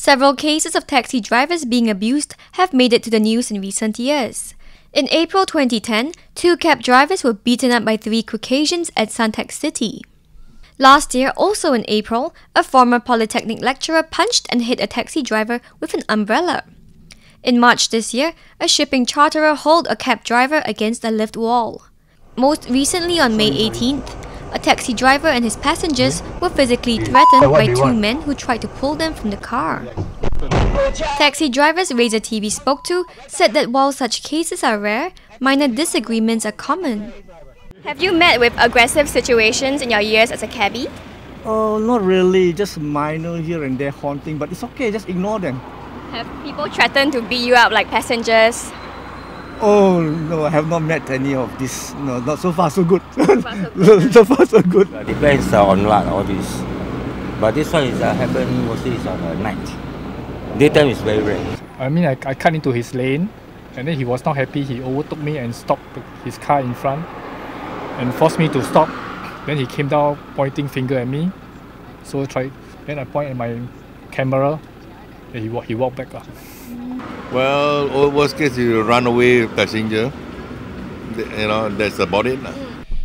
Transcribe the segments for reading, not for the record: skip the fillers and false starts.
Several cases of taxi drivers being abused have made it to the news in recent years. In April 2010, 2 cab drivers were beaten up by 3 Caucasians at Suntec City. Last year, also in April, a former polytechnic lecturer punched and hit a taxi driver with an umbrella. In March this year, a shipping charterer hauled a cab driver against a lift wall. Most recently on May 18th, a taxi driver and his passengers were physically threatened by 2 men who tried to pull them from the car. Taxi drivers Razor TV spoke to said that while such cases are rare, minor disagreements are common. Have you met with aggressive situations in your years as a cabbie? Oh, not really, just minor here and there haunting, but it's okay, just ignore them. Have people threatened to beat you up like passengers? Oh no, I have not met any of this. No, not so far so good. So far so good. Depends on what all this. But this one is happen mostly is on the night. Daytime is very rare. I mean, I cut into his lane, and then he was not happy. He overtook me and stopped his car in front, and forced me to stop. Then he came down pointing finger at me. So then I point at my camera, and he walked back. Well, worst case you run away passenger. You know, that's about it.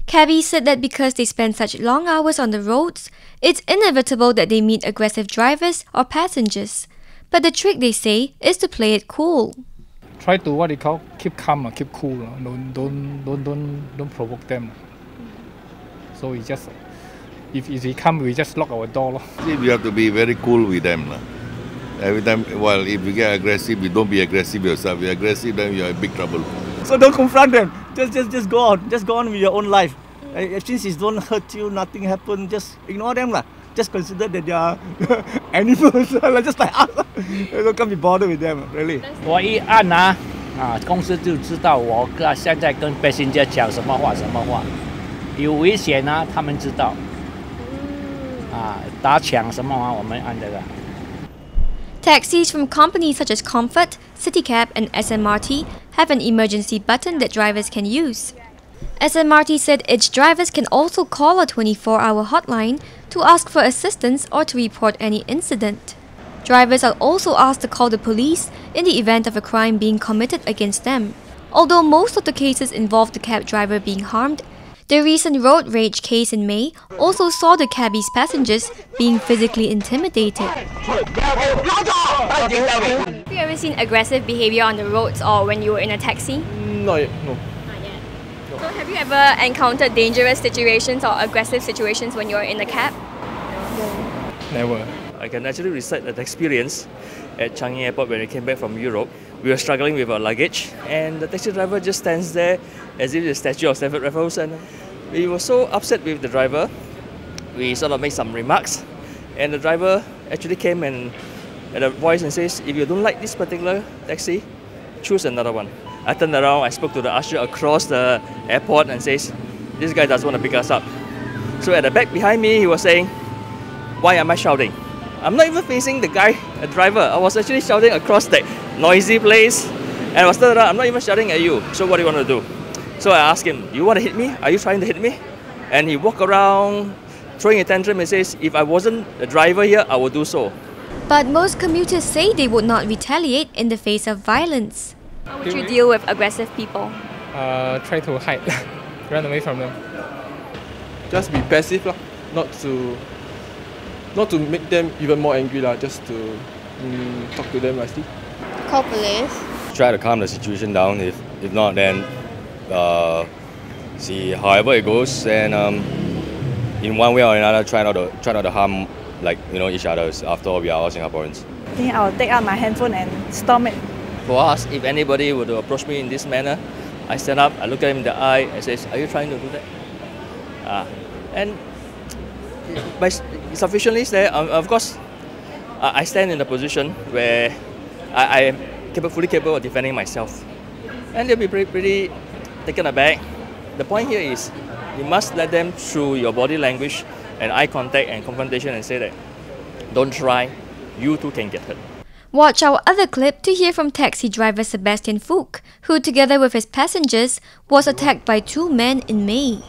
Cabbies said that because they spend such long hours on the roads, it's inevitable that they meet aggressive drivers or passengers. But the trick, they say, is to play it cool. Try to what they call keep calm, keep cool. Don't provoke them. So we just if they come, we just lock our door. You have to be very cool with them. Every time, well, if you get aggressive, you don't be aggressive yourself. If you're aggressive, then you're in big trouble. So don't confront them. Just go on. Just go on with your own life. Since it don't hurt you, nothing happen. Just ignore them lah. Just consider that they are animals, just like us. Don't come be bothered with them, really. 我一按公司就知道我现在跟 passenger 讲什么话，有危险他们知道。打抢什么我们按这个。Taxis from companies such as Comfort, CityCab and SMRT have an emergency button that drivers can use. SMRT said its drivers can also call a 24-hour hotline to ask for assistance or to report any incident. Drivers are also asked to call the police in the event of a crime being committed against them. Although most of the cases involved the cab driver being harmed, the recent road rage case in May also saw the cabbie's passengers being physically intimidated. Have you ever seen aggressive behavior on the roads or when you were in a taxi? Not yet, no. So have you ever encountered dangerous situations or aggressive situations when you were in the cab? Never. I can actually recite that experience at Changi Airport when we came back from Europe. We were struggling with our luggage and the taxi driver just stands there as if the statue of Stamford Raffles, and we were so upset with the driver. We sort of made some remarks and the driver actually came and had a voice and says, if you don't like this particular taxi, choose another one. I turned around, I spoke to the usher across the airport and says, this guy doesn't want to pick us up. So at the back behind me, he was saying, why am I shouting? I'm not even facing the guy, the driver. I was actually shouting across that noisy place and I was turned around, I'm not even shouting at you. So what do you want to do? So I asked him, you want to hit me? Are you trying to hit me? And he walked around throwing a tantrum and says, if I wasn't the driver here, I would do so. But most commuters say they would not retaliate in the face of violence. How would you deal with aggressive people? Try to hide, run away from them. Just be passive, not to make them even more angry, just to talk to them nicely. Call police. Try to calm the situation down. If not, then see however it goes, and in one way or another, try not to harm each other. After all, we are all Singaporeans. I think I'll take out my handphone and storm it. For us, if anybody were to approach me in this manner, I stand up, I look at him in the eye and says, are you trying to do that? And by sufficiently there, of course, I stand in a position where I am fully capable of defending myself. And they'll be pretty taken aback. The point here is, you must let them through your body language and eye contact and confrontation and say that, don't try, you too can get hurt. Watch our other clip to hear from taxi driver Sebastian Fook, who together with his passengers was attacked by 2 men in May.